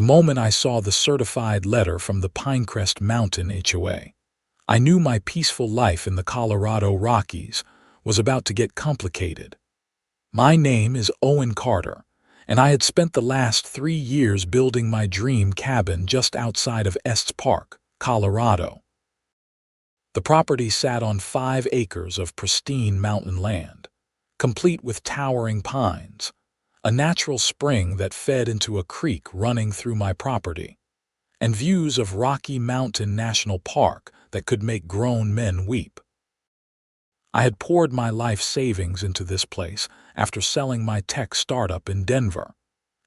The moment I saw the certified letter from the Pinecrest Mountain HOA, I knew my peaceful life in the Colorado Rockies was about to get complicated. My name is Owen Carter, and I had spent the last 3 years building my dream cabin just outside of Estes Park, Colorado. The property sat on 5 acres of pristine mountain land, complete with towering pines, a natural spring that fed into a creek running through my property, and views of Rocky Mountain National Park that could make grown men weep. I had poured my life savings into this place after selling my tech startup in Denver,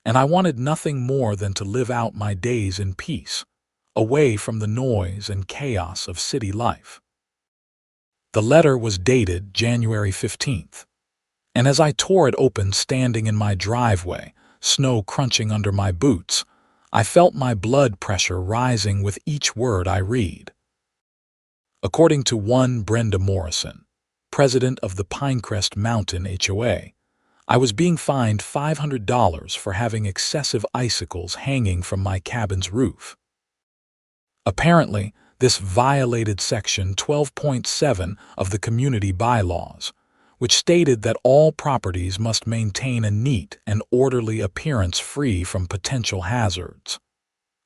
and I wanted nothing more than to live out my days in peace, away from the noise and chaos of city life. The letter was dated January 15th, and as I tore it open standing in my driveway, snow crunching under my boots, I felt my blood pressure rising with each word I read. According to one Brenda Morrison, president of the Pinecrest Mountain HOA, I was being fined $500 for having excessive icicles hanging from my cabin's roof. Apparently, this violated Section 12.7 of the community bylaws, which stated that all properties must maintain a neat and orderly appearance free from potential hazards.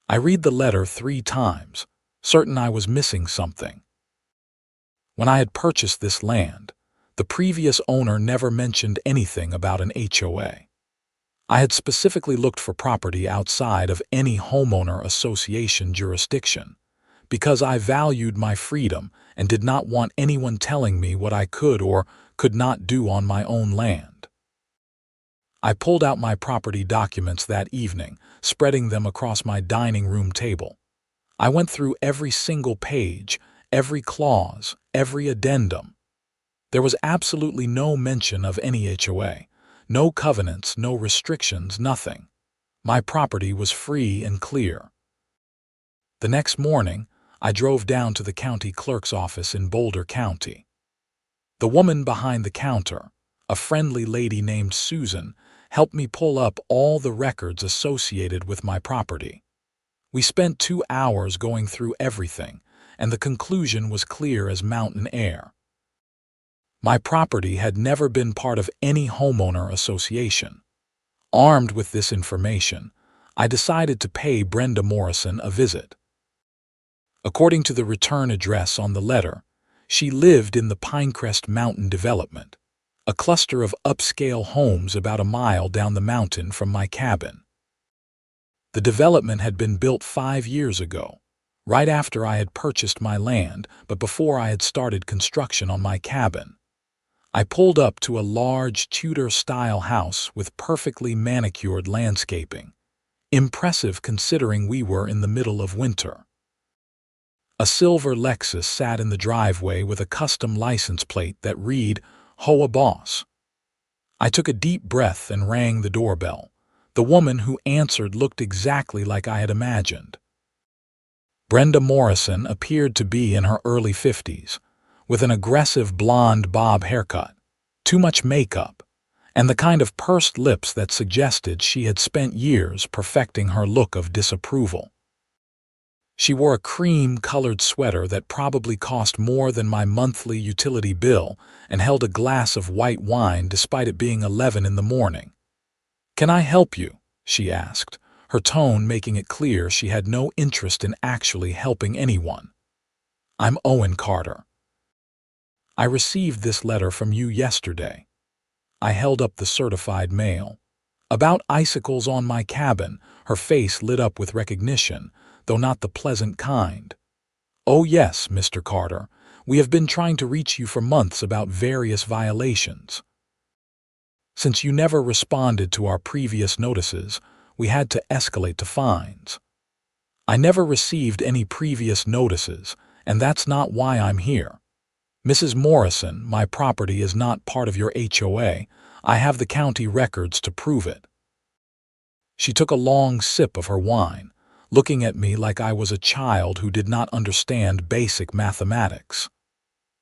I read the letter 3 times, certain I was missing something. When I had purchased this land, the previous owner never mentioned anything about an HOA. I had specifically looked for property outside of any homeowner association jurisdiction, because I valued my freedom and did not want anyone telling me what I could or could not do on my own land. I pulled out my property documents that evening, spreading them across my dining room table. I went through every single page, every clause, every addendum. There was absolutely no mention of any HOA, no covenants, no restrictions, nothing. My property was free and clear. The next morning, I drove down to the county clerk's office in Boulder County. The woman behind the counter, a friendly lady named Susan, helped me pull up all the records associated with my property. We spent 2 hours going through everything, and the conclusion was clear as mountain air. My property had never been part of any homeowner association. Armed with this information, I decided to pay Brenda Morrison a visit. According to the return address on the letter, she lived in the Pinecrest Mountain Development, a cluster of upscale homes about a mile down the mountain from my cabin. The development had been built 5 years ago, right after I had purchased my land, but before I had started construction on my cabin. I pulled up to a large Tudor-style house with perfectly manicured landscaping, impressive considering we were in the middle of winter. A silver Lexus sat in the driveway with a custom license plate that read, HOA Boss. I took a deep breath and rang the doorbell. The woman who answered looked exactly like I had imagined. Brenda Morrison appeared to be in her early 50s, with an aggressive blonde bob haircut, too much makeup, and the kind of pursed lips that suggested she had spent years perfecting her look of disapproval. She wore a cream-colored sweater that probably cost more than my monthly utility bill and held a glass of white wine despite it being 11 in the morning. "Can I help you?" she asked, her tone making it clear she had no interest in actually helping anyone. "I'm Owen Carter. I received this letter from you yesterday." I held up the certified mail. About icicles on my cabin, her face lit up with recognition, though not the pleasant kind. "Oh yes, Mr. Carter, we have been trying to reach you for months about various violations. Since you never responded to our previous notices, we had to escalate to fines. I never received any previous notices, and that's not why I'm here. Mrs. Morrison, my property is not part of your HOA. I have the county records to prove it." She took a long sip of her wine, looking at me like I was a child who did not understand basic mathematics.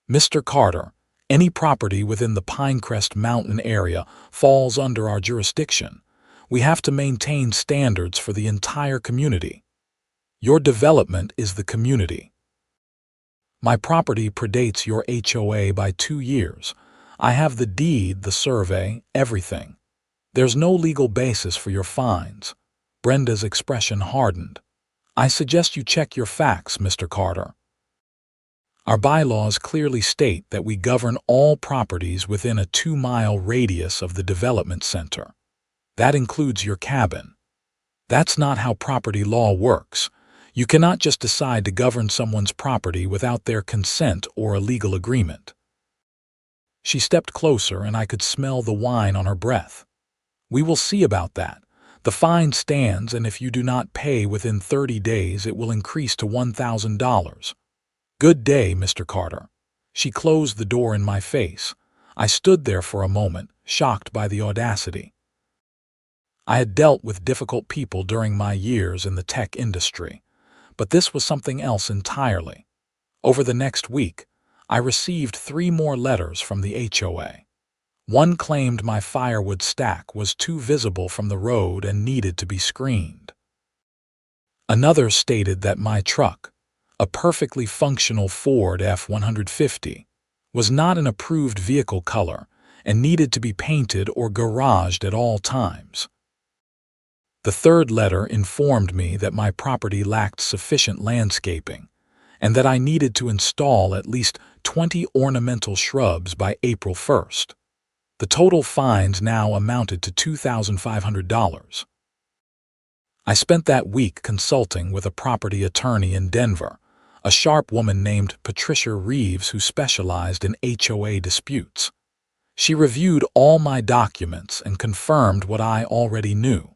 "Mr. Carter, any property within the Pinecrest Mountain area falls under our jurisdiction. We have to maintain standards for the entire community. Your development is the community. My property predates your HOA by 2 years. I have the deed, the survey, everything. There's no legal basis for your fines. Brenda's expression hardened. I suggest you check your facts, Mr. Carter. Our bylaws clearly state that we govern all properties within a 2-mile radius of the development center. That includes your cabin. That's not how property law works. You cannot just decide to govern someone's property without their consent or a legal agreement. She stepped closer and I could smell the wine on her breath. We will see about that. The fine stands, and if you do not pay within 30 days, it will increase to $1,000. Good day, Mr. Carter. She closed the door in my face. I stood there for a moment, shocked by the audacity. I had dealt with difficult people during my years in the tech industry, but this was something else entirely. Over the next week, I received 3 more letters from the HOA. One claimed my firewood stack was too visible from the road and needed to be screened. Another stated that my truck, a perfectly functional Ford F-150, was not an approved vehicle color and needed to be painted or garaged at all times. The third letter informed me that my property lacked sufficient landscaping and that I needed to install at least 20 ornamental shrubs by April 1st. The total fines now amounted to $2,500. I spent that week consulting with a property attorney in Denver, a sharp woman named Patricia Reeves who specialized in HOA disputes. She reviewed all my documents and confirmed what I already knew.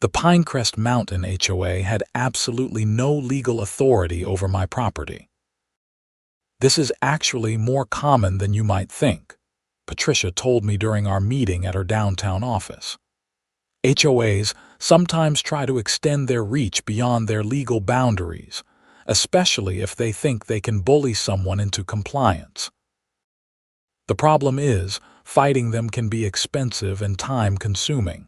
The Pinecrest Mountain HOA had absolutely no legal authority over my property. This is actually more common than you might think, Patricia told me during our meeting at her downtown office. HOAs sometimes try to extend their reach beyond their legal boundaries, especially if they think they can bully someone into compliance. The problem is, fighting them can be expensive and time-consuming.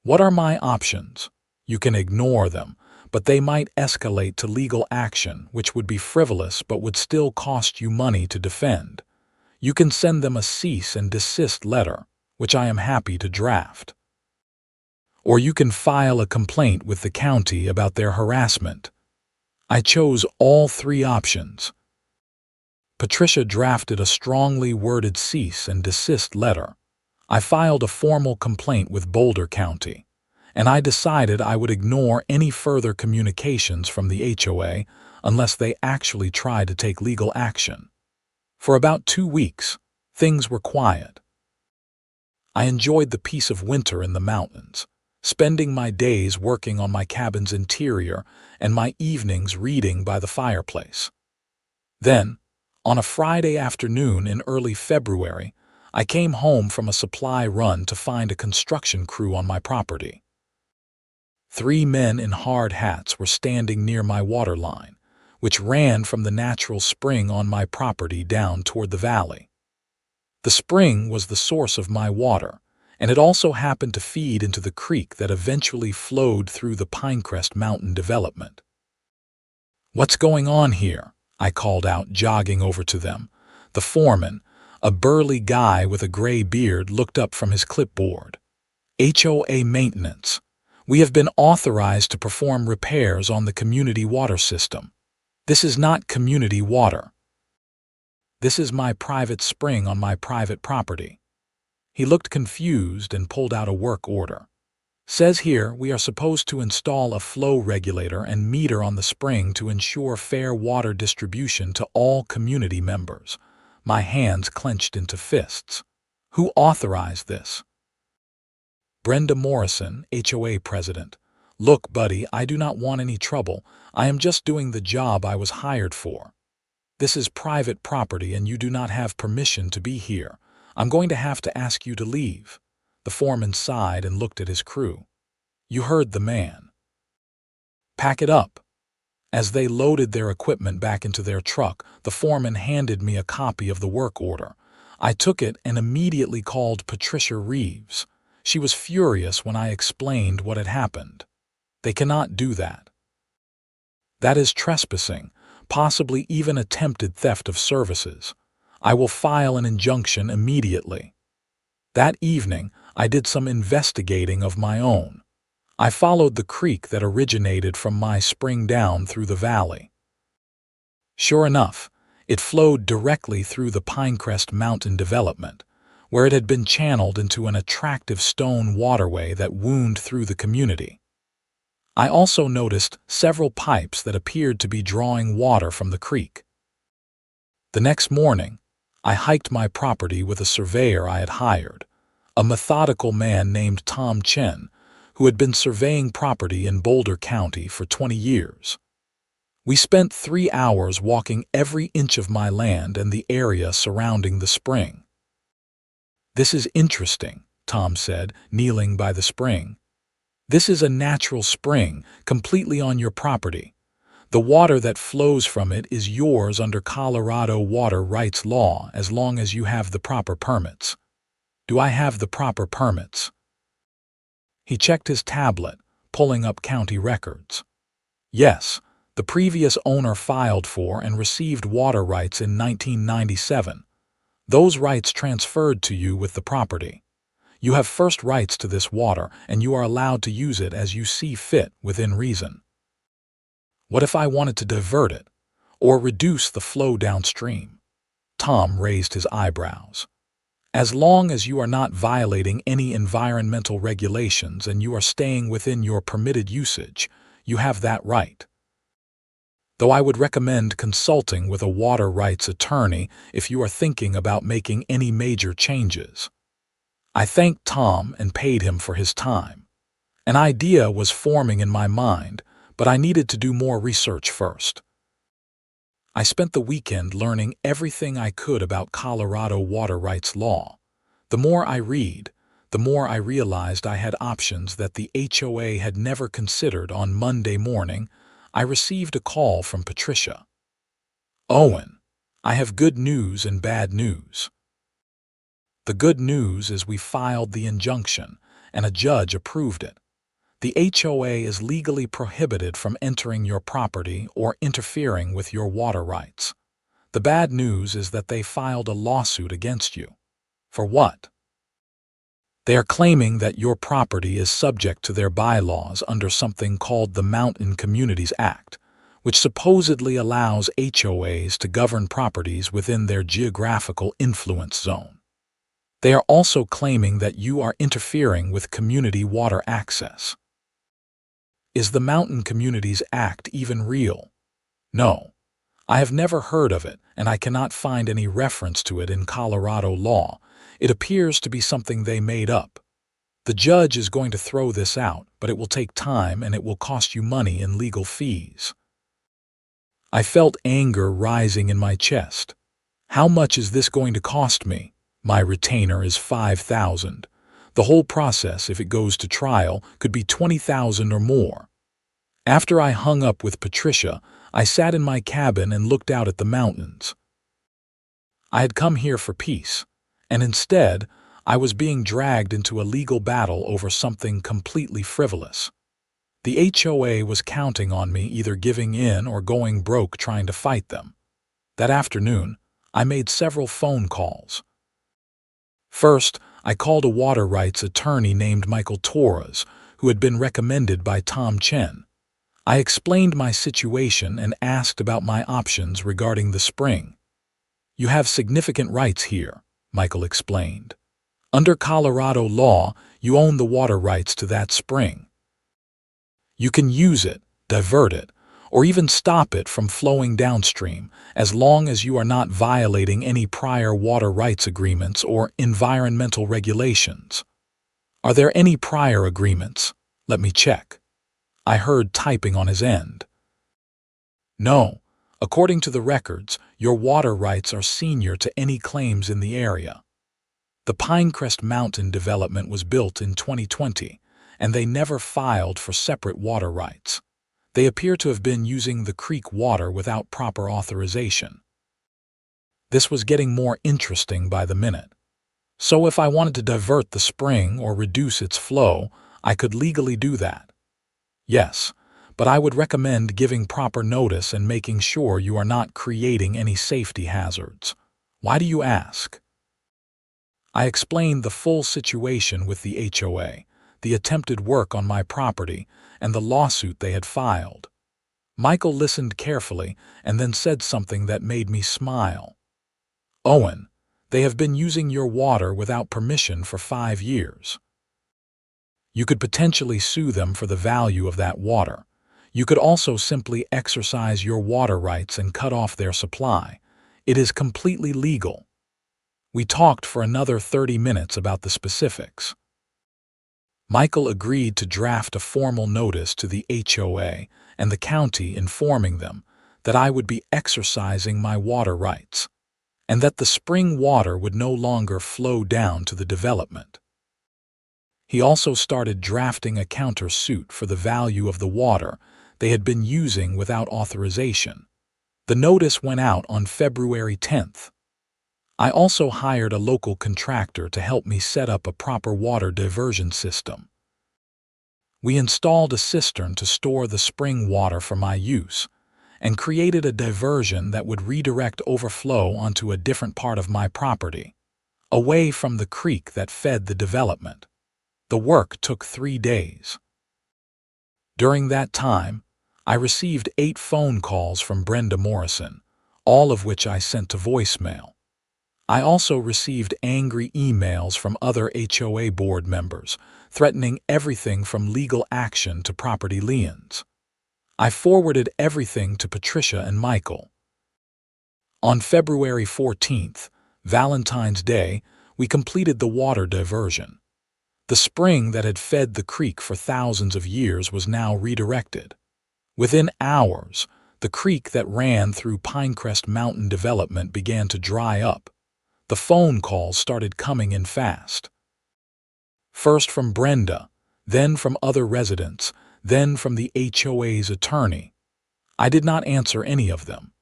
What are my options? You can ignore them, but they might escalate to legal action, which would be frivolous but would still cost you money to defend. You can send them a cease and desist letter, which I am happy to draft. Or you can file a complaint with the county about their harassment. I chose all 3 options. Patricia drafted a strongly worded cease and desist letter. I filed a formal complaint with Boulder County, and I decided I would ignore any further communications from the HOA unless they actually tried to take legal action. For about 2 weeks, things were quiet. I enjoyed the peace of winter in the mountains, spending my days working on my cabin's interior and my evenings reading by the fireplace. Then, on a Friday afternoon in early February, I came home from a supply run to find a construction crew on my property. 3 men in hard hats were standing near my water line, which ran from the natural spring on my property down toward the valley. The spring was the source of my water, and it also happened to feed into the creek that eventually flowed through the Pinecrest Mountain development. "What's going on here?" I called out, jogging over to them. The foreman, a burly guy with a gray beard, looked up from his clipboard. "HOA maintenance. We have been authorized to perform repairs on the community water system. This is not community water. This is my private spring on my private property." He looked confused and pulled out a work order. "Says here we are supposed to install a flow regulator and meter on the spring to ensure fair water distribution to all community members." My hands clenched into fists. Who authorized this? Brenda Morrison, HOA president. "Look, buddy, I do not want any trouble. I am just doing the job I was hired for. This is private property and you do not have permission to be here. I'm going to have to ask you to leave." The foreman sighed and looked at his crew. "You heard the man. Pack it up." As they loaded their equipment back into their truck, the foreman handed me a copy of the work order. I took it and immediately called Patricia Reeves. She was furious when I explained what had happened. They cannot do that. That is trespassing, possibly even attempted theft of services. I will file an injunction immediately. That evening, I did some investigating of my own. I followed the creek that originated from my spring down through the valley. Sure enough, it flowed directly through the Pinecrest Mountain development, where it had been channeled into an attractive stone waterway that wound through the community. I also noticed several pipes that appeared to be drawing water from the creek. The next morning, I hiked my property with a surveyor I had hired, a methodical man named Tom Chen, who had been surveying property in Boulder County for 20 years. We spent 3 hours walking every inch of my land and the area surrounding the spring. "This is interesting," Tom said, kneeling by the spring. "This is a natural spring, completely on your property. The water that flows from it is yours under Colorado water rights law as long as you have the proper permits." "Do I have the proper permits?" He checked his tablet, pulling up county records. "Yes, the previous owner filed for and received water rights in 1997. Those rights transferred to you with the property. You have first rights to this water, and you are allowed to use it as you see fit within reason." "What if I wanted to divert it, or reduce the flow downstream?" Tom raised his eyebrows. "As long as you are not violating any environmental regulations and you are staying within your permitted usage, you have that right. Though I would recommend consulting with a water rights attorney if you are thinking about making any major changes." I thanked Tom and paid him for his time. An idea was forming in my mind, but I needed to do more research first. I spent the weekend learning everything I could about Colorado water rights law. The more I read, the more I realized I had options that the HOA had never considered. On Monday morning, I received a call from Patricia. "Owen, I have good news and bad news. The good news is we filed the injunction, and a judge approved it. The HOA is legally prohibited from entering your property or interfering with your water rights. The bad news is that they filed a lawsuit against you." "For what?" "They are claiming that your property is subject to their bylaws under something called the Mountain Communities Act, which supposedly allows HOAs to govern properties within their geographical influence zone. They are also claiming that you are interfering with community water access." "Is the Mountain Communities Act even real?" "No. I have never heard of it, and I cannot find any reference to it in Colorado law. It appears to be something they made up. The judge is going to throw this out, but it will take time and it will cost you money in legal fees." I felt anger rising in my chest. "How much is this going to cost me?" "My retainer is $5,000. The whole process, if it goes to trial, could be $20,000 or more." After I hung up with Patricia, I sat in my cabin and looked out at the mountains. I had come here for peace, and instead, I was being dragged into a legal battle over something completely frivolous. The HOA was counting on me either giving in or going broke trying to fight them. That afternoon, I made several phone calls. First, I called a water rights attorney named Michael Torres, who had been recommended by Tom Chen. I explained my situation and asked about my options regarding the spring. "You have significant rights here," Michael explained. "Under Colorado law, you own the water rights to that spring. You can use it, divert it, or even stop it from flowing downstream, as long as you are not violating any prior water rights agreements or environmental regulations." "Are there any prior agreements? Let me check." I heard typing on his end. "No. According to the records, your water rights are senior to any claims in the area. The Pinecrest Mountain development was built in 2020, and they never filed for separate water rights. They appear to have been using the creek water without proper authorization." This was getting more interesting by the minute. So if I wanted to divert the spring or reduce its flow, I could legally do that. Yes, but I would recommend giving proper notice and making sure you are not creating any safety hazards. Why do you ask? I explained the full situation with the HOA, the attempted work on my property, and the lawsuit they had filed. Michael listened carefully and then said something that made me smile. Owen, they have been using your water without permission for 5 years. You could potentially sue them for the value of that water. You could also simply exercise your water rights and cut off their supply. It is completely legal. We talked for another 30 minutes about the specifics. Michael agreed to draft a formal notice to the HOA and the county informing them that I would be exercising my water rights, and that the spring water would no longer flow down to the development. He also started drafting a counter-suit for the value of the water they had been using without authorization. The notice went out on February 10th. I also hired a local contractor to help me set up a proper water diversion system. We installed a cistern to store the spring water for my use, and created a diversion that would redirect overflow onto a different part of my property, away from the creek that fed the development. The work took 3 days. During that time, I received 8 phone calls from Brenda Morrison, all of which I sent to voicemail. I also received angry emails from other HOA board members, threatening everything from legal action to property liens. I forwarded everything to Patricia and Michael. On February 14th, Valentine's Day, we completed the water diversion. The spring that had fed the creek for thousands of years was now redirected. Within hours, the creek that ran through Pinecrest Mountain development began to dry up. The phone calls started coming in fast. First from Brenda, then from other residents, then from the HOA's attorney. I did not answer any of them.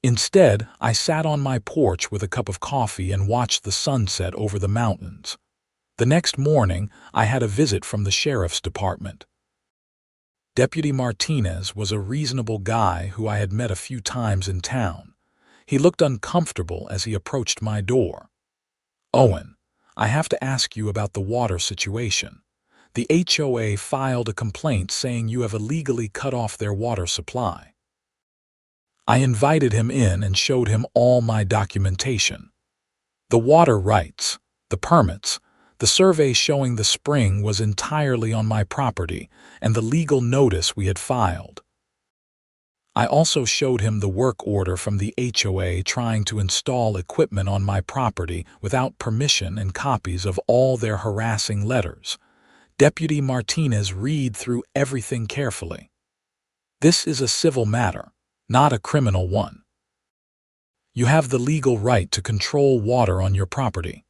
Instead, I sat on my porch with a cup of coffee and watched the sunset over the mountains. The next morning, I had a visit from the sheriff's department. Deputy Martinez was a reasonable guy who I had met a few times in town. He looked uncomfortable as he approached my door. Owen, I have to ask you about the water situation. The HOA filed a complaint saying you have illegally cut off their water supply. I invited him in and showed him all my documentation. The water rights, the permits, the survey showing the spring was entirely on my property, and the legal notice we had filed. I also showed him the work order from the HOA trying to install equipment on my property without permission and copies of all their harassing letters. Deputy Martinez read through everything carefully. This is a civil matter, not a criminal one. You have the legal right to control water on your property.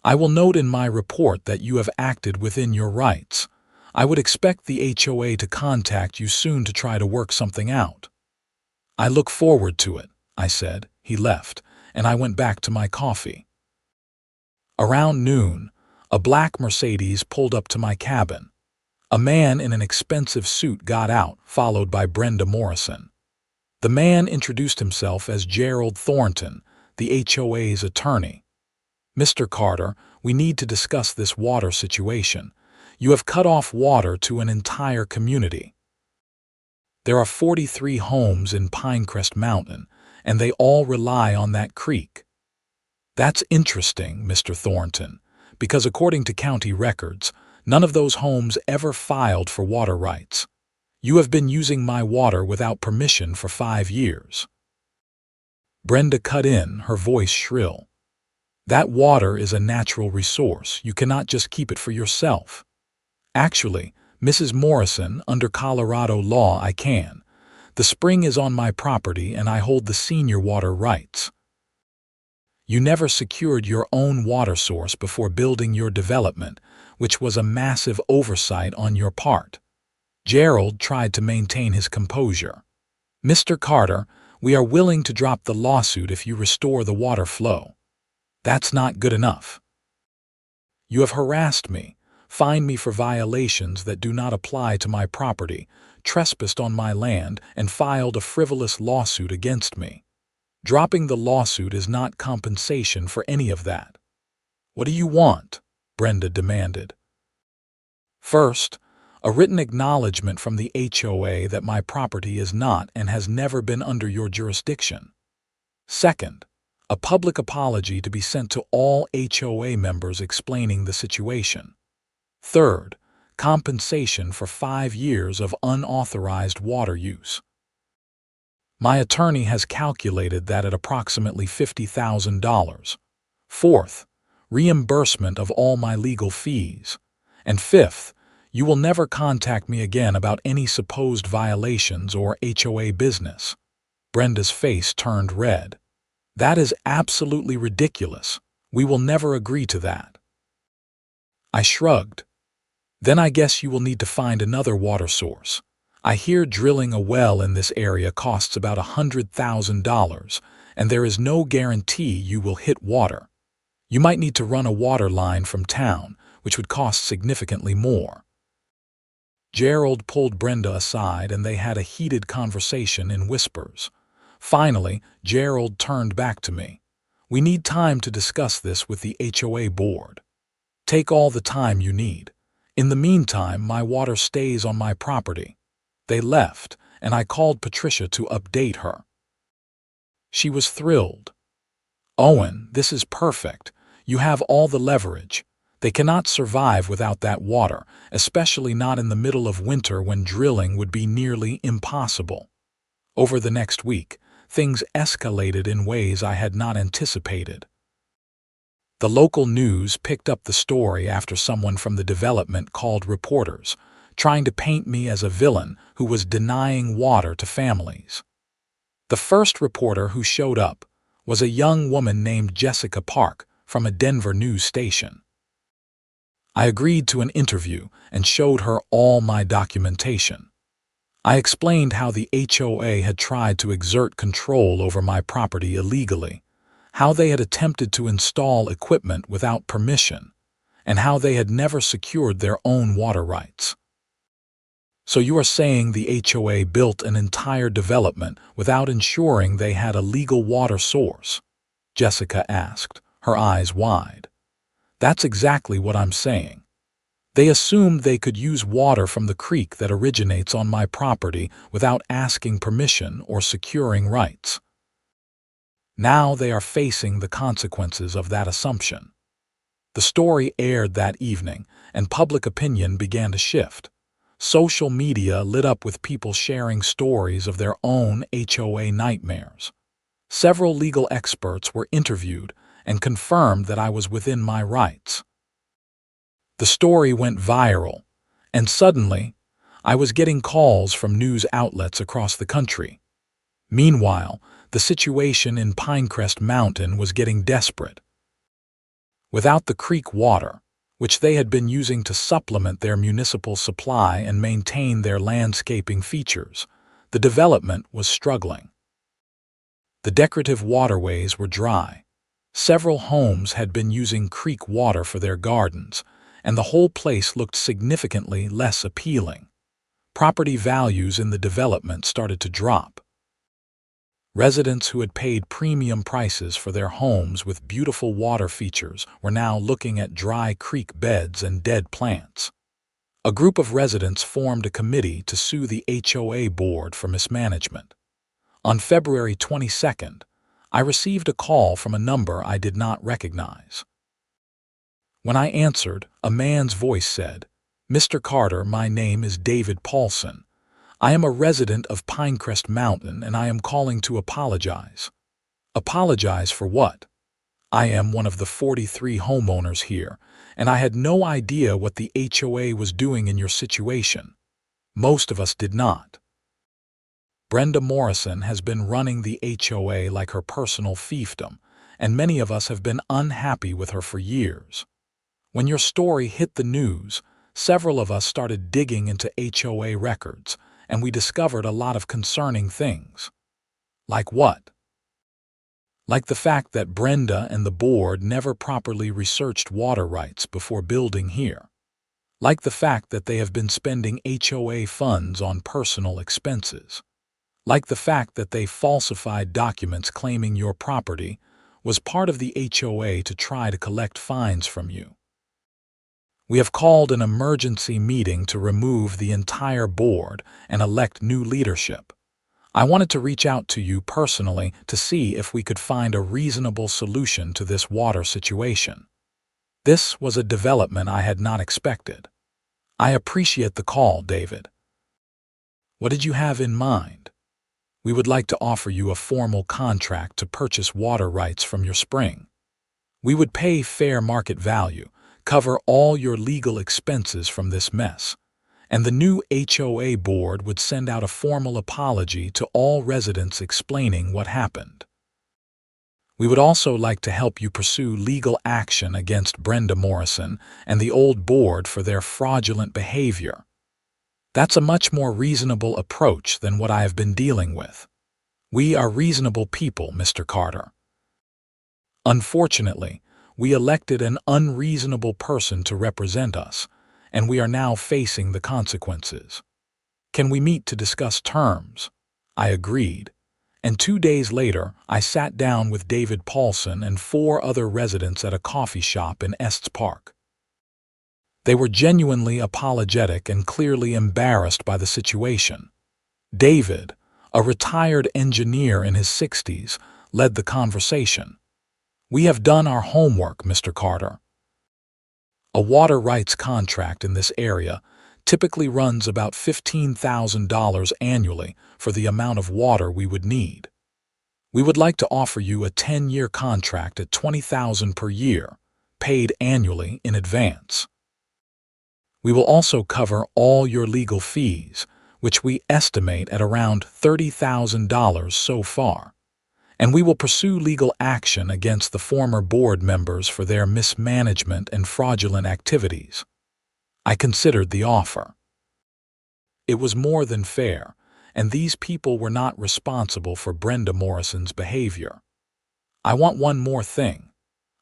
I will note in my report that you have acted within your rights. I would expect the HOA to contact you soon to try to work something out. I look forward to it, I said. He left, and I went back to my coffee. Around noon, a black Mercedes pulled up to my cabin. A man in an expensive suit got out, followed by Brenda Morrison. The man introduced himself as Gerald Thornton, the HOA's attorney. Mr. Carter, we need to discuss this water situation. You have cut off water to an entire community. There are 43 homes in Pinecrest Mountain, and they all rely on that creek. That's interesting, Mr. Thornton, because according to county records, none of those homes ever filed for water rights. You have been using my water without permission for 5 years. Brenda cut in, her voice shrill. That water is a natural resource. You cannot just keep it for yourself. Actually, Mrs. Morrison, under Colorado law, I can. The spring is on my property and I hold the senior water rights. You never secured your own water source before building your development, which was a massive oversight on your part. Gerald tried to maintain his composure. Mr. Carter, we are willing to drop the lawsuit if you restore the water flow. That's not good enough. You have harassed me, fined me for violations that do not apply to my property, trespassed on my land, and filed a frivolous lawsuit against me. Dropping the lawsuit is not compensation for any of that. What do you want? Brenda demanded. First, a written acknowledgement from the HOA that my property is not and has never been under your jurisdiction. Second, a public apology to be sent to all HOA members explaining the situation. Third, compensation for 5 years of unauthorized water use. My attorney has calculated that at approximately $50,000. Fourth, reimbursement of all my legal fees. And fifth, you will never contact me again about any supposed violations or HOA business. Brenda's face turned red. That is absolutely ridiculous. We will never agree to that. I shrugged. Then I guess you will need to find another water source. I hear drilling a well in this area costs about $100,000, and there is no guarantee you will hit water. You might need to run a water line from town, which would cost significantly more. Gerald pulled Brenda aside and they had a heated conversation in whispers. Finally, Gerald turned back to me. We need time to discuss this with the HOA board. Take all the time you need. In the meantime, my water stays on my property. They left, and I called Patricia to update her. She was thrilled. Owen, this is perfect. You have all the leverage. They cannot survive without that water, especially not in the middle of winter when drilling would be nearly impossible. Over the next week, things escalated in ways I had not anticipated. The local news picked up the story after someone from the development called reporters, trying to paint me as a villain who was denying water to families. The first reporter who showed up was a young woman named Jessica Park from a Denver news station. I agreed to an interview and showed her all my documentation. I explained how the HOA had tried to exert control over my property illegally, how they had attempted to install equipment without permission, and how they had never secured their own water rights. So you are saying the HOA built an entire development without ensuring they had a legal water source? Jessica asked, her eyes wide. That's exactly what I'm saying. They assumed they could use water from the creek that originates on my property without asking permission or securing rights. Now they are facing the consequences of that assumption. The story aired that evening, and public opinion began to shift. Social media lit up with people sharing stories of their own HOA nightmares. Several legal experts were interviewed and confirmed that I was within my rights. The story went viral, and suddenly, I was getting calls from news outlets across the country. Meanwhile, the situation in Pinecrest Mountain was getting desperate. Without the creek water, which they had been using to supplement their municipal supply and maintain their landscaping features, the development was struggling. The decorative waterways were dry. Several homes had been using creek water for their gardens, and the whole place looked significantly less appealing. Property values in the development started to drop. Residents who had paid premium prices for their homes with beautiful water features were now looking at dry creek beds and dead plants. A group of residents formed a committee to sue the HOA board for mismanagement. On February 22nd, I received a call from a number I did not recognize. When I answered, a man's voice said, "Mr. Carter, my name is David Paulson. I am a resident of Pinecrest Mountain and I am calling to apologize." Apologize for what? I am one of the 43 homeowners here, and I had no idea what the HOA was doing in your situation. Most of us did not. Brenda Morrison has been running the HOA like her personal fiefdom, and many of us have been unhappy with her for years. When your story hit the news, several of us started digging into HOA records, and we discovered a lot of concerning things. Like what? Like the fact that Brenda and the board never properly researched water rights before building here. Like the fact that they have been spending HOA funds on personal expenses. Like the fact that they falsified documents claiming your property was part of the HOA to try to collect fines from you. We have called an emergency meeting to remove the entire board and elect new leadership. I wanted to reach out to you personally to see if we could find a reasonable solution to this water situation. This was a development I had not expected. I appreciate the call, David. What did you have in mind? We would like to offer you a formal contract to purchase water rights from your spring. We would pay fair market value, cover all your legal expenses from this mess, and the new HOA board would send out a formal apology to all residents explaining what happened. We would also like to help you pursue legal action against Brenda Morrison and the old board for their fraudulent behavior. That's a much more reasonable approach than what I have been dealing with. We are reasonable people, Mr. Carter. Unfortunately, we elected an unreasonable person to represent us, and we are now facing the consequences. Can we meet to discuss terms? I agreed, and 2 days later I sat down with David Paulson and 4 other residents at a coffee shop in Estes Park. They were genuinely apologetic and clearly embarrassed by the situation. David, a retired engineer in his 60s, led the conversation. We have done our homework, Mr. Carter. A water rights contract in this area typically runs about $15,000 annually for the amount of water we would need. We would like to offer you a 10-year contract at $20,000 per year, paid annually in advance. We will also cover all your legal fees, which we estimate at around $30,000 so far, and we will pursue legal action against the former board members for their mismanagement and fraudulent activities. I considered the offer. It was more than fair, and these people were not responsible for Brenda Morrison's behavior. I want one more thing.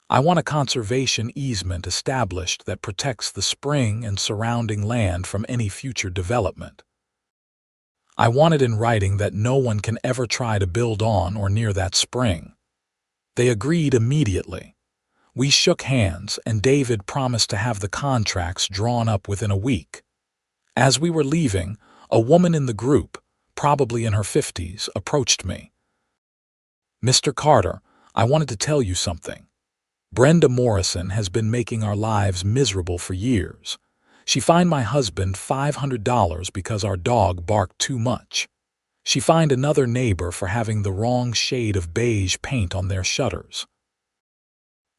I want a conservation easement established that protects the spring and surrounding land from any future development. I want it in writing that no one can ever try to build on or near that spring. They agreed immediately. We shook hands, and David promised to have the contracts drawn up within a week. As we were leaving, a woman in the group, probably in her 50s, approached me. Mr. Carter, I wanted to tell you something. Brenda Morrison has been making our lives miserable for years. She fined my husband $500 because our dog barked too much. She fined another neighbor for having the wrong shade of beige paint on their shutters.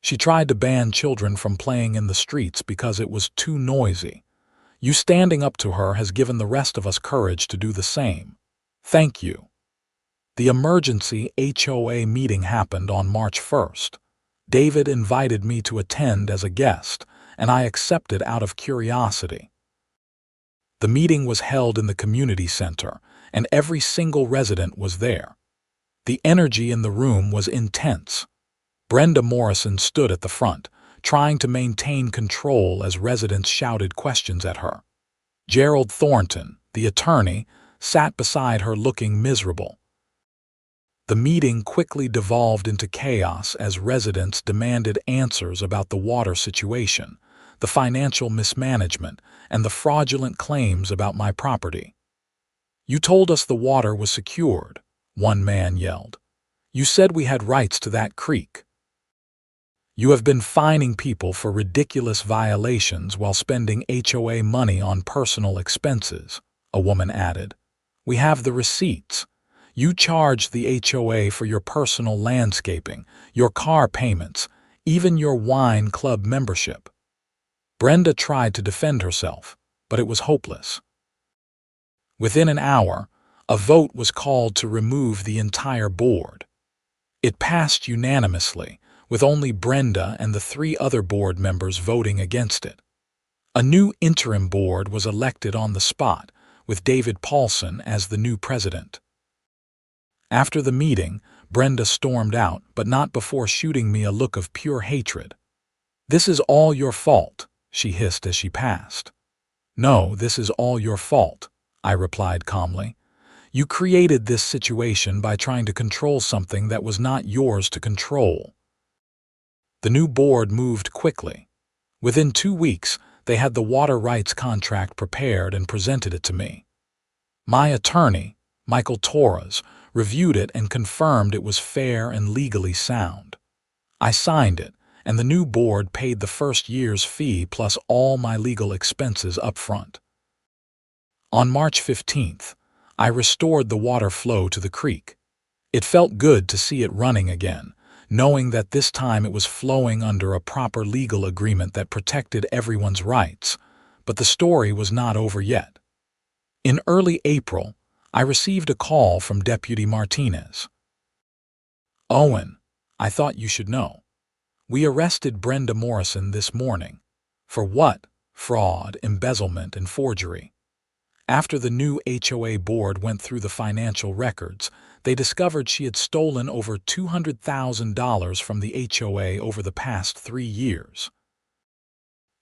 She tried to ban children from playing in the streets because it was too noisy. You standing up to her has given the rest of us courage to do the same. Thank you. The emergency HOA meeting happened on March 1st. David invited me to attend as a guest, and I accepted out of curiosity. The meeting was held in the community center, and every single resident was there. The energy in the room was intense. Brenda Morrison stood at the front, trying to maintain control as residents shouted questions at her. Gerald Thornton, the attorney, sat beside her looking miserable. The meeting quickly devolved into chaos as residents demanded answers about the water situation, the financial mismanagement, and the fraudulent claims about my property. You told us the water was secured, one man yelled. You said we had rights to that creek. You have been fining people for ridiculous violations while spending HOA money on personal expenses, a woman added. We have the receipts. You charged the HOA for your personal landscaping, your car payments, even your wine club membership. Brenda tried to defend herself, but it was hopeless. Within an hour, a vote was called to remove the entire board. It passed unanimously, with only Brenda and the 3 other board members voting against it. A new interim board was elected on the spot, with David Paulson as the new president. After the meeting, Brenda stormed out, but not before shooting me a look of pure hatred. "This is all your fault," she hissed as she passed. "No, this is all your fault," I replied calmly. "You created this situation by trying to control something that was not yours to control." The new board moved quickly. Within 2 weeks, they had the water rights contract prepared and presented it to me. My attorney, Michael Torres, reviewed it and confirmed it was fair and legally sound. I signed it, and the new board paid the first year's fee plus all my legal expenses up front. On March 15th, I restored the water flow to the creek. It felt good to see it running again, knowing that this time it was flowing under a proper legal agreement that protected everyone's rights, but the story was not over yet. In early April, I received a call from Deputy Martinez. "Owen, I thought you should know. We arrested Brenda Morrison this morning." "For what?" "Fraud, embezzlement, and forgery." After the new HOA board went through the financial records, they discovered she had stolen over $200,000 from the HOA over the past 3 years.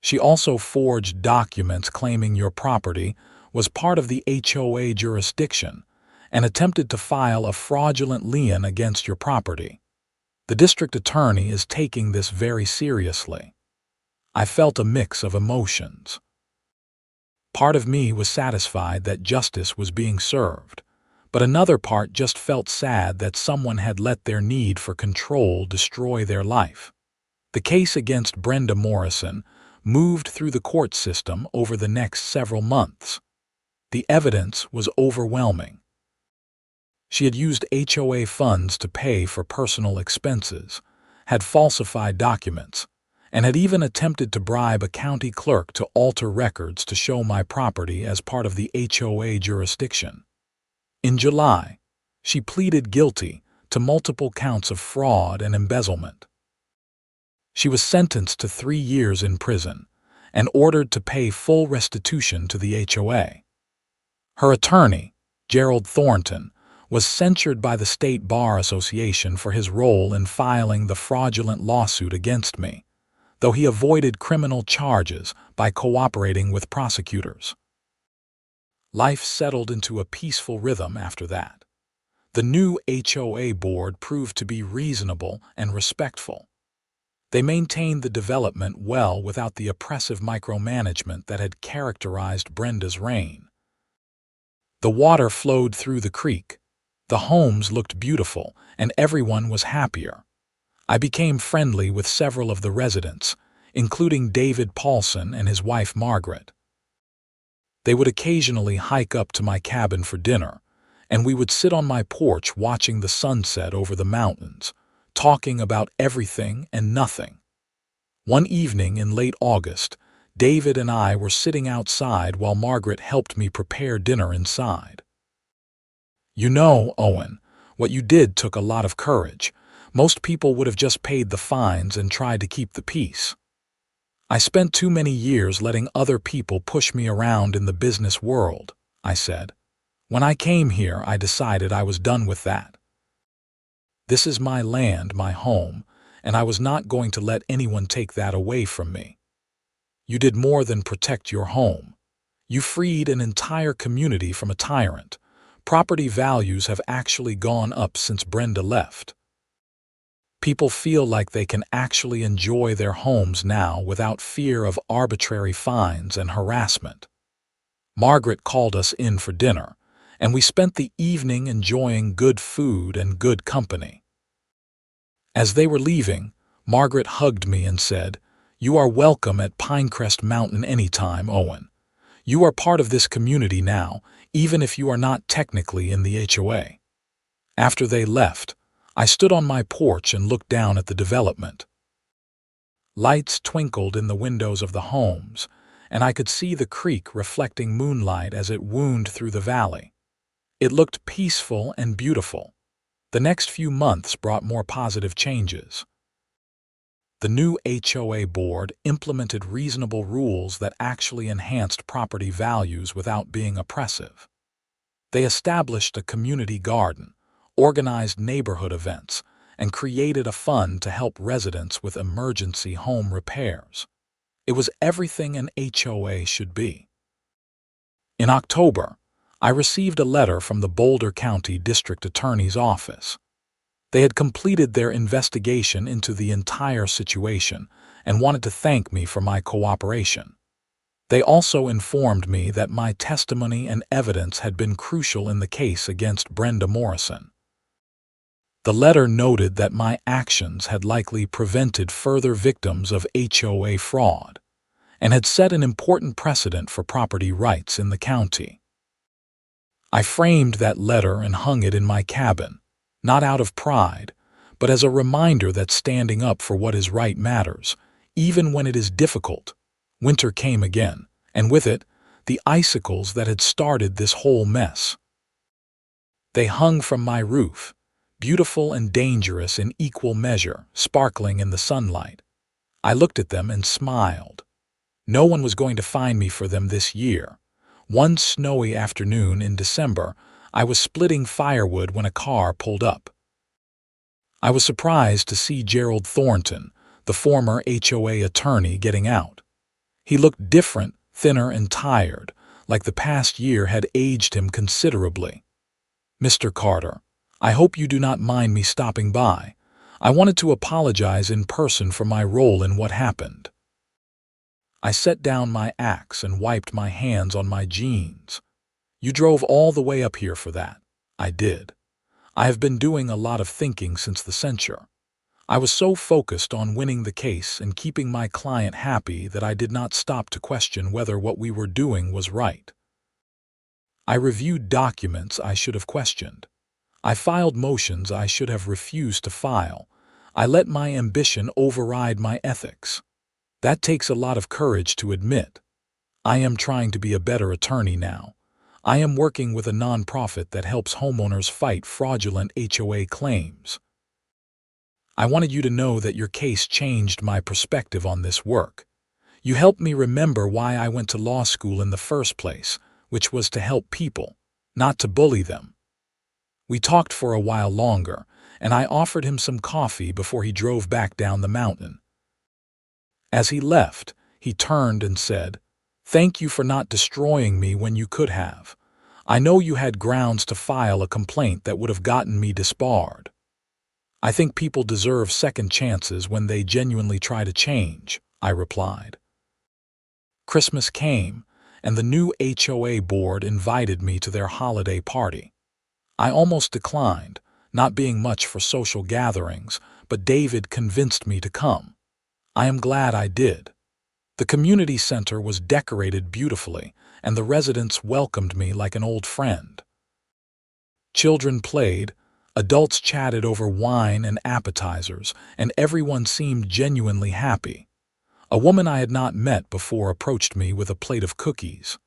She also forged documents claiming your property was part of the HOA jurisdiction and attempted to file a fraudulent lien against your property. The district attorney is taking this very seriously. I felt a mix of emotions. Part of me was satisfied that justice was being served, but another part just felt sad that someone had let their need for control destroy their life. The case against Brenda Morrison moved through the court system over the next several months. The evidence was overwhelming. She had used HOA funds to pay for personal expenses, had falsified documents, and had even attempted to bribe a county clerk to alter records to show my property as part of the HOA jurisdiction. In July, she pleaded guilty to multiple counts of fraud and embezzlement. She was sentenced to 3 years in prison and ordered to pay full restitution to the HOA. Her attorney, Gerald Thornton, was censured by the State Bar Association for his role in filing the fraudulent lawsuit against me, though he avoided criminal charges by cooperating with prosecutors. Life settled into a peaceful rhythm after that. The new HOA board proved to be reasonable and respectful. They maintained the development well without the oppressive micromanagement that had characterized Brenda's reign. The water flowed through the creek. The homes looked beautiful, and everyone was happier. I became friendly with several of the residents, including David Paulson and his wife Margaret. They would occasionally hike up to my cabin for dinner, and we would sit on my porch watching the sunset over the mountains, talking about everything and nothing. One evening in late August, David and I were sitting outside while Margaret helped me prepare dinner inside. "You know, Owen, what you did took a lot of courage. Most people would have just paid the fines and tried to keep the peace. I spent too many years letting other people push me around in the business world," I said. "When I came here, I decided I was done with that. This is my land, my home, and I was not going to let anyone take that away from me. You did more than protect your home. You freed an entire community from a tyrant. Property values have actually gone up since Brenda left. People feel like they can actually enjoy their homes now without fear of arbitrary fines and harassment." Margaret called us in for dinner, and we spent the evening enjoying good food and good company. As they were leaving, Margaret hugged me and said, "You are welcome at Pinecrest Mountain anytime, Owen. You are part of this community now, even if you are not technically in the HOA." After they left, I stood on my porch and looked down at the development. Lights twinkled in the windows of the homes, and I could see the creek reflecting moonlight as it wound through the valley. It looked peaceful and beautiful. The next few months brought more positive changes. The new HOA board implemented reasonable rules that actually enhanced property values without being oppressive. They established a community garden, organized neighborhood events, and created a fund to help residents with emergency home repairs. It was everything an HOA should be. In October, I received a letter from the Boulder County District Attorney's Office. They had completed their investigation into the entire situation and wanted to thank me for my cooperation. They also informed me that my testimony and evidence had been crucial in the case against Brenda Morrison. The letter noted that my actions had likely prevented further victims of HOA fraud and had set an important precedent for property rights in the county. I framed that letter and hung it in my cabin, not out of pride, but as a reminder that standing up for what is right matters, even when it is difficult. Winter came again, and with it, the icicles that had started this whole mess. They hung from my roof, beautiful and dangerous in equal measure, sparkling in the sunlight. I looked at them and smiled. No one was going to find me for them this year. One snowy afternoon in December, I was splitting firewood when a car pulled up. I was surprised to see Gerald Thornton, the former HOA attorney, getting out. He looked different, thinner and tired, like the past year had aged him considerably. "Mr. Carter, I hope you do not mind me stopping by. I wanted to apologize in person for my role in what happened." I set down my axe and wiped my hands on my jeans. "You drove all the way up here for that." "I did. I have been doing a lot of thinking since the censure. I was so focused on winning the case and keeping my client happy that I did not stop to question whether what we were doing was right. I reviewed documents I should have questioned. I filed motions I should have refused to file. I let my ambition override my ethics. That takes a lot of courage to admit. I am trying to be a better attorney now. I am working with a nonprofit that helps homeowners fight fraudulent HOA claims. I wanted you to know that your case changed my perspective on this work. You helped me remember why I went to law school in the first place, which was to help people, not to bully them." We talked for a while longer, and I offered him some coffee before he drove back down the mountain. As he left, he turned and said, "Thank you for not destroying me when you could have. I know you had grounds to file a complaint that would have gotten me disbarred." "I think people deserve second chances when they genuinely try to change," I replied. Christmas came, and the new HOA board invited me to their holiday party. I almost declined, not being much for social gatherings, but David convinced me to come. I am glad I did. The community center was decorated beautifully, and the residents welcomed me like an old friend. Children played, adults chatted over wine and appetizers, and everyone seemed genuinely happy. A woman I had not met before approached me with a plate of cookies.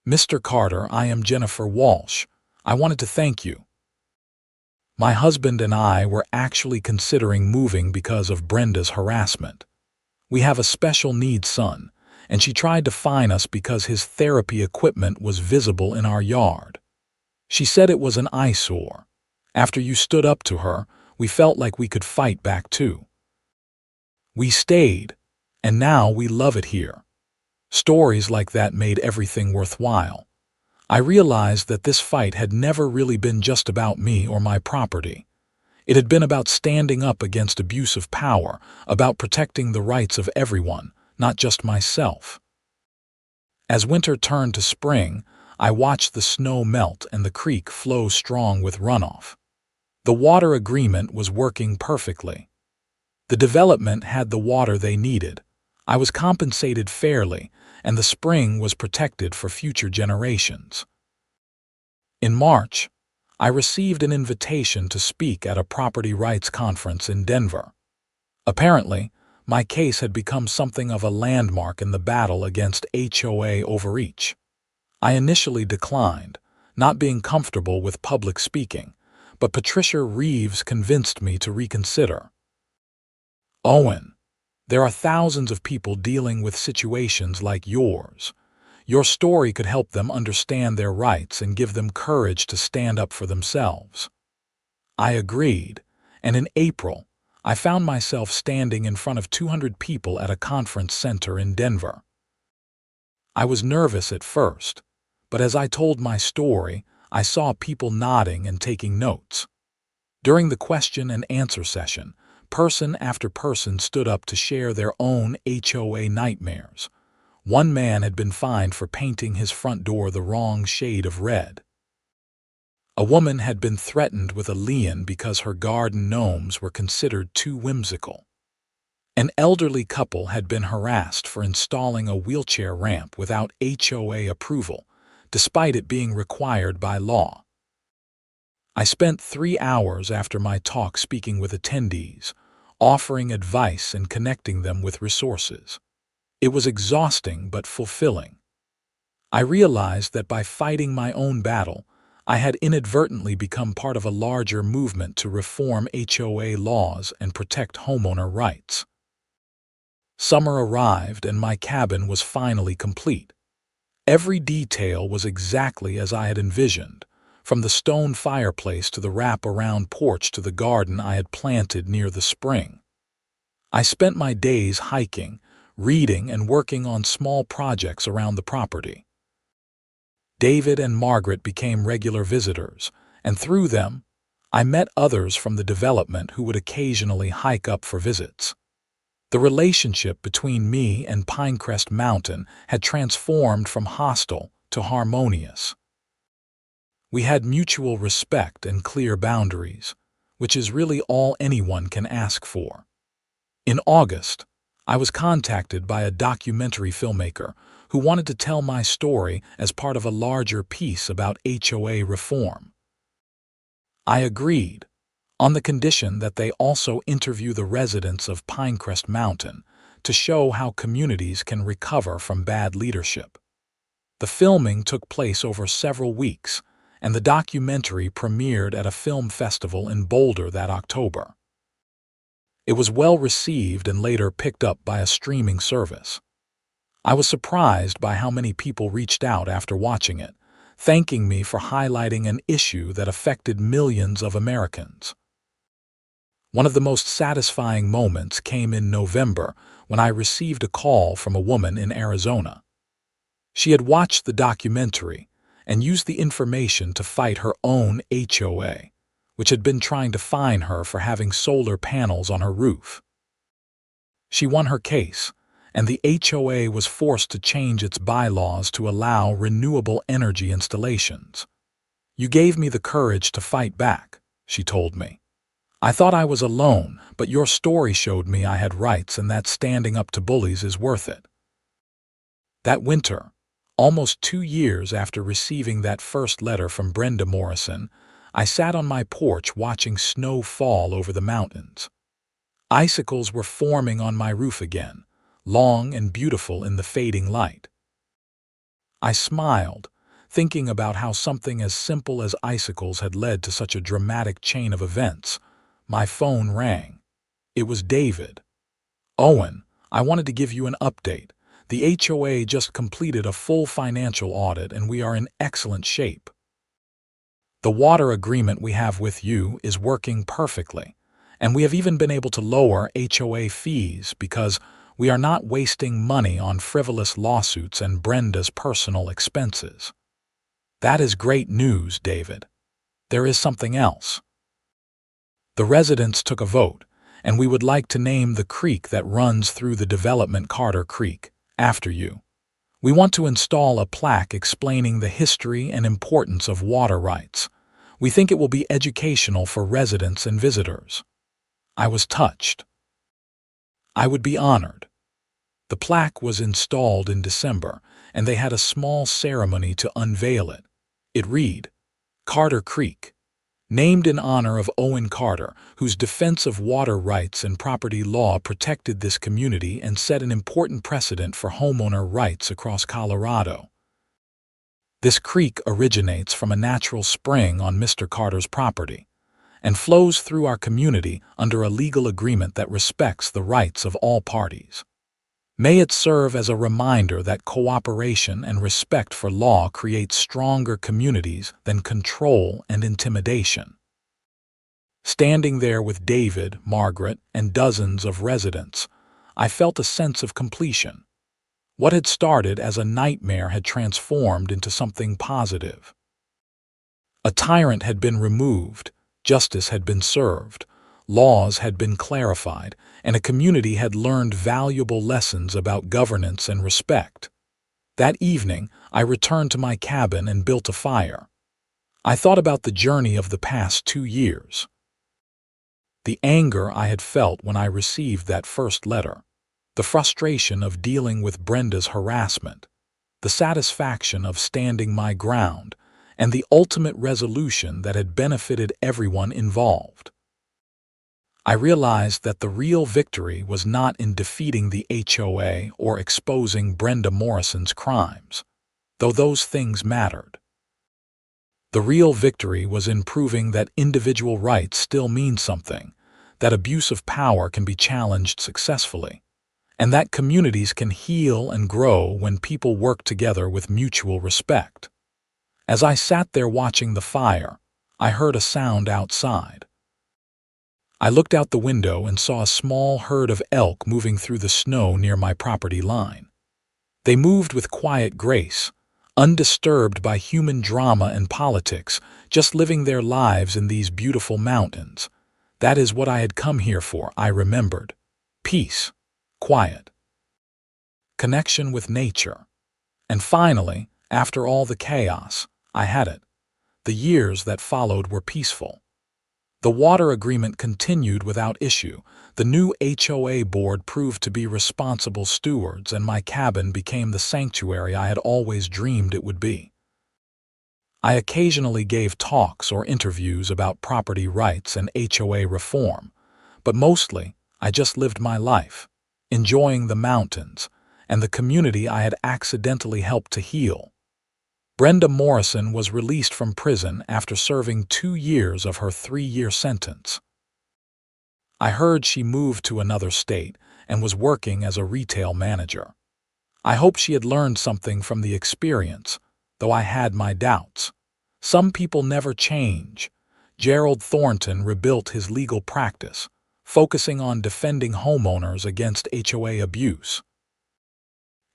"Mr. Carter, I am Jennifer Walsh. I wanted to thank you. My husband and I were actually considering moving because of Brenda's harassment. We have a special needs son, and she tried to fine us because his therapy equipment was visible in our yard. She said it was an eyesore. After you stood up to her, we felt like we could fight back too. We stayed, and now we love it here." Stories like that made everything worthwhile. I realized that this fight had never really been just about me or my property. It had been about standing up against abuse of power, about protecting the rights of everyone, not just myself. As winter turned to spring, I watched the snow melt and the creek flow strong with runoff. The water agreement was working perfectly. The development had the water they needed. I was compensated fairly, and the spring was protected for future generations. In March, I received an invitation to speak at a property rights conference in Denver. Apparently, my case had become something of a landmark in the battle against HOA overreach. I initially declined, not being comfortable with public speaking, but Patricia Reeves convinced me to reconsider. "Owen, there are thousands of people dealing with situations like yours. Your story could help them understand their rights and give them courage to stand up for themselves." I agreed, and in April, I found myself standing in front of 200 people at a conference center in Denver. I was nervous at first, but as I told my story, I saw people nodding and taking notes. During the question and answer session, person after person stood up to share their own HOA nightmares. One man had been fined for painting his front door the wrong shade of red. A woman had been threatened with a lien because her garden gnomes were considered too whimsical. An elderly couple had been harassed for installing a wheelchair ramp without HOA approval, despite it being required by law. I spent 3 hours after my talk speaking with attendees, offering advice and connecting them with resources. It was exhausting but fulfilling. I realized that by fighting my own battle, I had inadvertently become part of a larger movement to reform HOA laws and protect homeowner rights. Summer arrived and my cabin was finally complete. Every detail was exactly as I had envisioned, from the stone fireplace to the wrap-around porch to the garden I had planted near the spring. I spent my days hiking, reading, and working on small projects around the property. David and Margaret became regular visitors, and through them, I met others from the development who would occasionally hike up for visits. The relationship between me and Pinecrest Mountain had transformed from hostile to harmonious. We had mutual respect and clear boundaries, which is really all anyone can ask for. In August, I was contacted by a documentary filmmaker who wanted to tell my story as part of a larger piece about HOA reform. I agreed, on the condition that they also interview the residents of Pinecrest Mountain to show how communities can recover from bad leadership. The filming took place over several weeks, and the documentary premiered at a film festival in Boulder that October. It was well received and later picked up by a streaming service. I was surprised by how many people reached out after watching it, thanking me for highlighting an issue that affected millions of Americans. One of the most satisfying moments came in November when I received a call from a woman in Arizona. She had watched the documentary and used the information to fight her own HOA, which had been trying to fine her for having solar panels on her roof. She won her case, and the HOA was forced to change its bylaws to allow renewable energy installations. "You gave me the courage to fight back," she told me. "I thought I was alone, but your story showed me I had rights and that standing up to bullies is worth it." That winter, almost 2 years after receiving that first letter from Brenda Morrison, I sat on my porch watching snow fall over the mountains. Icicles were forming on my roof again, long and beautiful in the fading light. I smiled, thinking about how something as simple as icicles had led to such a dramatic chain of events. My phone rang. It was David. "Owen, I wanted to give you an update. The HOA just completed a full financial audit and we are in excellent shape. The water agreement we have with you is working perfectly, and we have even been able to lower HOA fees because we are not wasting money on frivolous lawsuits and Brenda's personal expenses." "That is great news, David. There is something else. The residents took a vote, and we would like to name the creek that runs through the development Carter Creek after you. We want to install a plaque explaining the history and importance of water rights. We think it will be educational for residents and visitors." I was touched. I would be honored. The plaque was installed in December, and they had a small ceremony to unveil it. It read, "Carter Creek, named in honor of Owen Carter, whose defense of water rights and property law protected this community and set an important precedent for homeowner rights across Colorado. This creek originates from a natural spring on Mr. Carter's property and flows through our community under a legal agreement that respects the rights of all parties. May it serve as a reminder that cooperation and respect for law create stronger communities than control and intimidation." Standing there with David, Margaret, and dozens of residents, I felt a sense of completion. What had started as a nightmare had transformed into something positive. A tyrant had been removed, justice had been served, laws had been clarified, and a community had learned valuable lessons about governance and respect. That evening, I returned to my cabin and built a fire. I thought about the journey of the past 2 years. The anger I had felt when I received that first letter, the frustration of dealing with Brenda's harassment, the satisfaction of standing my ground, and the ultimate resolution that had benefited everyone involved. I realized that the real victory was not in defeating the HOA or exposing Brenda Morrison's crimes, though those things mattered. The real victory was in proving that individual rights still mean something, that abuse of power can be challenged successfully, and that communities can heal and grow when people work together with mutual respect. As I sat there watching the fire, I heard a sound outside. I looked out the window and saw a small herd of elk moving through the snow near my property line. They moved with quiet grace, undisturbed by human drama and politics, just living their lives in these beautiful mountains. That is what I had come here for, I remembered. Peace, quiet, connection with nature. And finally, after all the chaos, I had it. The years that followed were peaceful. The water agreement continued without issue, the new HOA board proved to be responsible stewards, and my cabin became the sanctuary I had always dreamed it would be. I occasionally gave talks or interviews about property rights and HOA reform, but mostly I just lived my life, enjoying the mountains and the community I had accidentally helped to heal. Brenda Morrison was released from prison after serving 2 years of her 3-year sentence. I heard she moved to another state and was working as a retail manager. I hoped she had learned something from the experience, though I had my doubts. Some people never change. Gerald Thornton rebuilt his legal practice, focusing on defending homeowners against HOA abuse.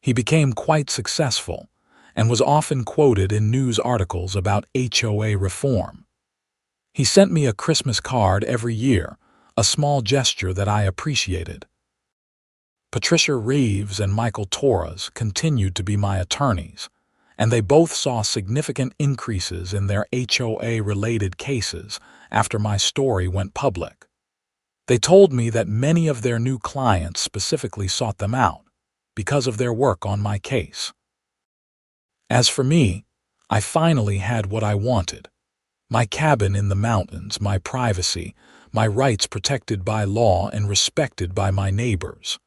He became quite successful and was often quoted in news articles about HOA reform. He sent me a Christmas card every year, a small gesture that I appreciated. Patricia Reeves and Michael Torres continued to be my attorneys, and they both saw significant increases in their HOA-related cases after my story went public. They told me that many of their new clients specifically sought them out because of their work on my case. As for me, I finally had what I wanted. My cabin in the mountains, my privacy, my rights protected by law and respected by my neighbors.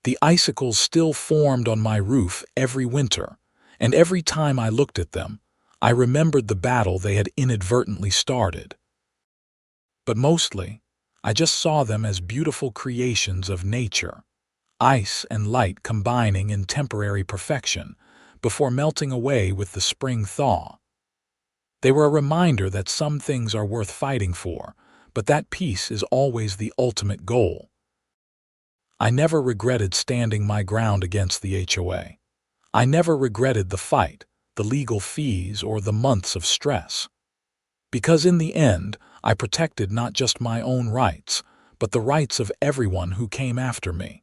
The icicles still formed on my roof every winter, and every time I looked at them, I remembered the battle they had inadvertently started. But mostly, I just saw them as beautiful creations of nature, ice and light combining in temporary perfection before melting away with the spring thaw. They were a reminder that some things are worth fighting for, but that peace is always the ultimate goal. I never regretted standing my ground against the HOA. I never regretted the fight, the legal fees, or the months of stress. Because in the end, I protected not just my own rights, but the rights of everyone who came after me.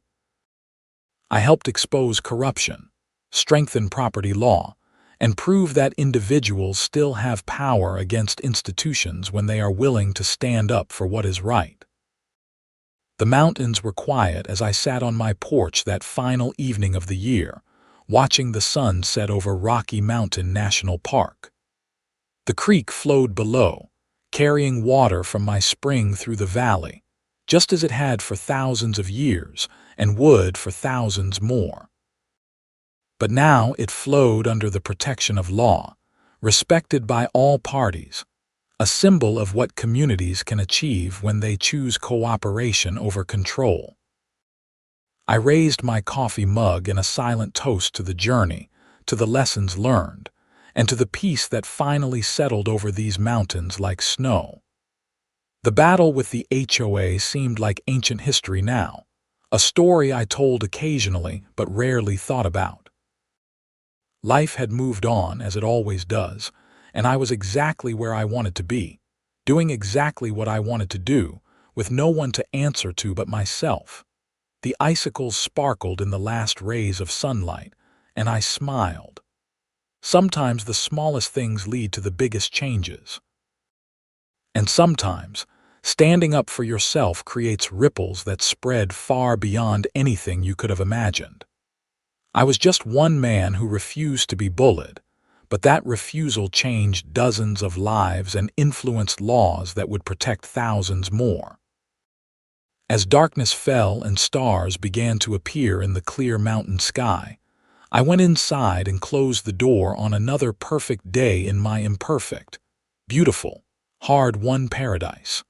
I helped expose corruption, strengthen property law, and prove that individuals still have power against institutions when they are willing to stand up for what is right. The mountains were quiet as I sat on my porch that final evening of the year, watching the sun set over Rocky Mountain National Park. The creek flowed below, carrying water from my spring through the valley, just as it had for thousands of years and would for thousands more. But now it flowed under the protection of law, respected by all parties, a symbol of what communities can achieve when they choose cooperation over control. I raised my coffee mug in a silent toast to the journey, to the lessons learned, and to the peace that finally settled over these mountains like snow. The battle with the HOA seemed like ancient history now, a story I told occasionally but rarely thought about. Life had moved on, as it always does, and I was exactly where I wanted to be, doing exactly what I wanted to do, with no one to answer to but myself. The icicles sparkled in the last rays of sunlight, and I smiled. Sometimes the smallest things lead to the biggest changes. And sometimes, standing up for yourself creates ripples that spread far beyond anything you could have imagined. I was just one man who refused to be bullied, but that refusal changed dozens of lives and influenced laws that would protect thousands more. As darkness fell and stars began to appear in the clear mountain sky, I went inside and closed the door on another perfect day in my imperfect, beautiful, hard-won paradise.